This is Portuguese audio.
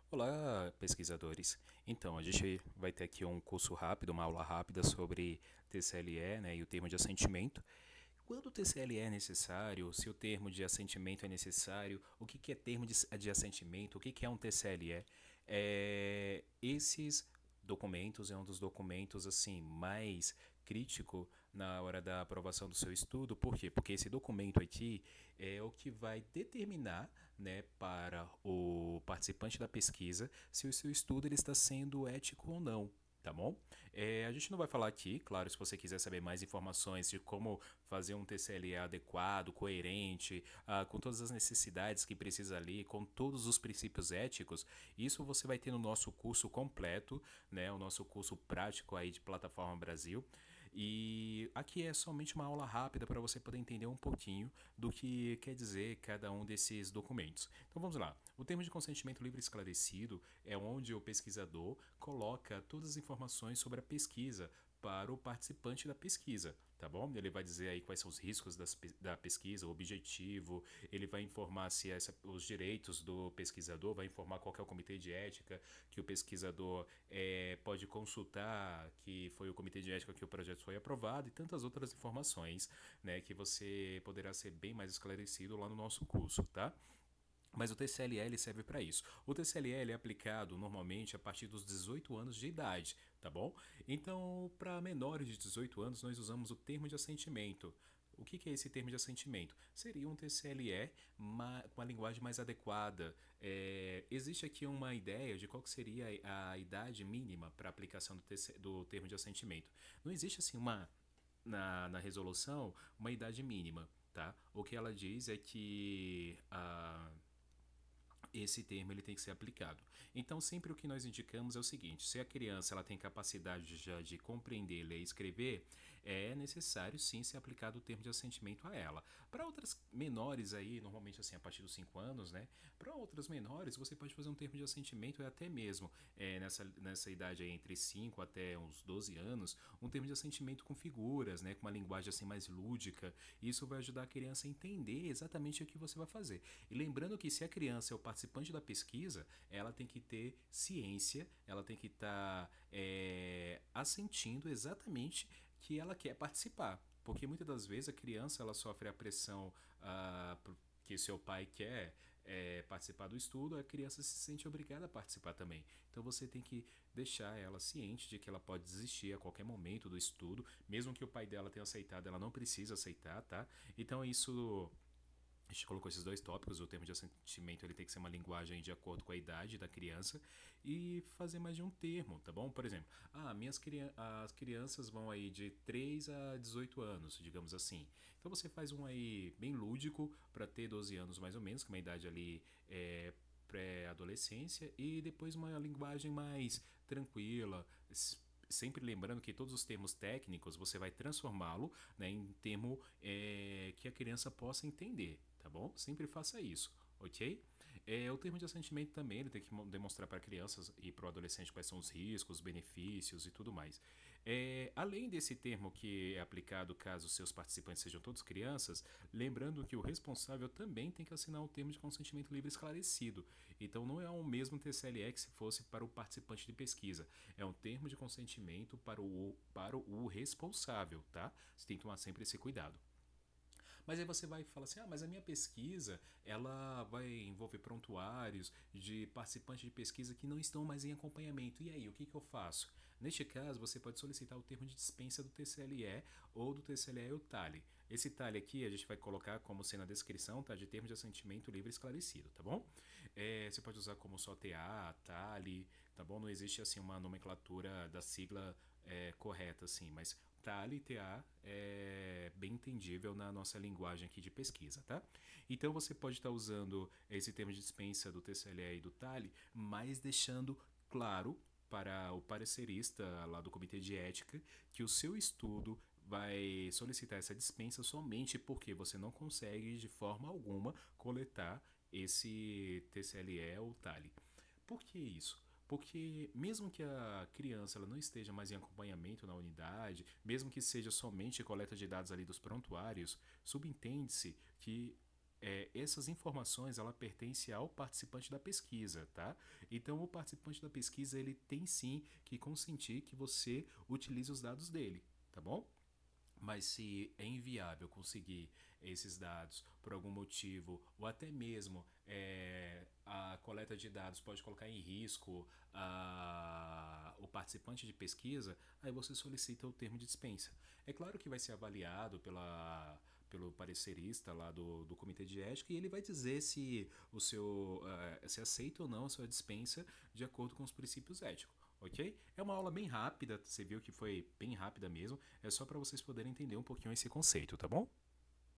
Olá, pesquisadores. Então, a gente vai ter aqui um curso rápido, uma aula rápida sobre TCLE, né, e o termo de assentimento. Quando o TCLE é necessário, se o termo de assentimento é necessário, o que é termo de assentimento, o que é um TCLE? Esses documentos é um dos documentos assim mais crítico na hora da aprovação do seu estudo. Por quê? Porque esse documento aqui é o que vai determinar, né, para o participante da pesquisa se o seu estudo ele está sendo ético ou não. Tá bom? A gente não vai falar aqui, claro, se você quiser saber mais informações de como fazer um TCLE adequado, coerente, com todas as necessidades que precisa ali, com todos os princípios éticos, isso você vai ter no nosso curso completo, né, o nosso curso prático aí de Plataforma Brasil. E aqui é somente uma aula rápida para você poder entender um pouquinho do que quer dizer cada um desses documentos. Então vamos lá. O termo de consentimento livre e esclarecido é onde o pesquisador coloca todas as informações sobre a pesquisa para o participante da pesquisa, tá bom? Ele vai dizer aí quais são os riscos da pesquisa, o objetivo, ele vai informar se os direitos do pesquisador, vai informar qual é o comitê de ética que o pesquisador pode consultar, que foi o comitê de ética que o projeto foi aprovado e tantas outras informações, né, que você poderá ser bem mais esclarecido lá no nosso curso, tá? Mas o TCLL serve para isso. O TCLL é aplicado normalmente a partir dos 18 anos de idade, tá bom? Então, para menores de 18 anos, nós usamos o termo de assentimento. O que é esse termo de assentimento? Seria um TCLE com a linguagem mais adequada. Existe aqui uma ideia de qual que seria a idade mínima para aplicação do termo de assentimento. Não existe assim na resolução uma idade mínima, tá? O que ela diz é que esse termo ele tem que ser aplicado. Então, sempre o que nós indicamos é o seguinte: se a criança ela tem capacidade já de compreender, ler e escrever, é necessário sim ser aplicado o termo de assentimento a ela. Para outras menores aí, normalmente assim a partir dos 5 anos, né? Para outras menores, você pode fazer um termo de assentimento e até mesmo nessa idade aí entre 5 até uns 12 anos, um termo de assentimento com figuras, né? Com uma linguagem assim mais lúdica. Isso vai ajudar a criança a entender exatamente o que você vai fazer. E lembrando que se a criança é o participante da pesquisa, ela tem que ter ciência, ela tem que estar assentindo exatamente que ela quer participar. Porque muitas das vezes a criança ela sofre a pressão que seu pai quer participar do estudo, a criança se sente obrigada a participar também. Então você tem que deixar ela ciente de que ela pode desistir a qualquer momento do estudo, mesmo que o pai dela tenha aceitado, ela não precisa aceitar, tá? Então isso a gente colocou esses dois tópicos, o termo de assentimento ele tem que ser uma linguagem de acordo com a idade da criança e fazer mais de um termo, tá bom? Por exemplo, as crianças vão aí de 3 a 18 anos, digamos assim. Então você faz um aí bem lúdico para ter 12 anos mais ou menos, que é uma idade ali pré-adolescência, e depois uma linguagem mais tranquila, sempre lembrando que todos os termos técnicos você vai transformá-lo, né, em termo que a criança possa entender, tá bom? Sempre faça isso, ok? O termo de assentimento também ele tem que demonstrar para crianças e para o adolescente quais são os riscos, os benefícios e tudo mais. Além desse termo que é aplicado caso seus participantes sejam todos crianças, lembrando que o responsável também tem que assinar o termo de consentimento livre esclarecido. Então não é o mesmo TCLE que se fosse para o participante de pesquisa. É um termo de consentimento para o responsável, tá? Você tem que tomar sempre esse cuidado. Mas aí você vai falar assim, mas a minha pesquisa ela vai envolver prontuários de participantes de pesquisa que não estão mais em acompanhamento. E aí, o que eu faço? Neste caso, você pode solicitar o termo de dispensa do TCLE ou do TCLE ou TALI. Esse TALI aqui a gente vai colocar como sendo a descrição, tá, de termo de assentimento livre e esclarecido, tá bom? Você pode usar como só TA, TALI, tá bom? Não existe assim uma nomenclatura da sigla correta, assim, mas TALI e TA é bem entendível na nossa linguagem aqui de pesquisa, tá? Então você pode estar usando esse termo de dispensa do TCLE e do TALI, mas deixando claro para o parecerista lá do comitê de ética que o seu estudo vai solicitar essa dispensa somente porque você não consegue de forma alguma coletar esse TCLE ou TALI. Por que isso? Porque mesmo que a criança ela não esteja mais em acompanhamento na unidade, mesmo que seja somente coleta de dados ali dos prontuários, subentende-se que essas informações ela pertence ao participante da pesquisa, tá? Então o participante da pesquisa ele tem sim que consentir que você utilize os dados dele, tá bom? Mas se é inviável conseguir esses dados por algum motivo, ou até mesmo a coleta de dados pode colocar em risco o participante de pesquisa, aí você solicita o termo de dispensa. É claro que vai ser avaliado pelo parecerista lá do comitê de ética e ele vai dizer se se aceita ou não a sua dispensa de acordo com os princípios éticos. Ok? É uma aula bem rápida, você viu que foi bem rápida mesmo, é só para vocês poderem entender um pouquinho esse conceito, tá bom?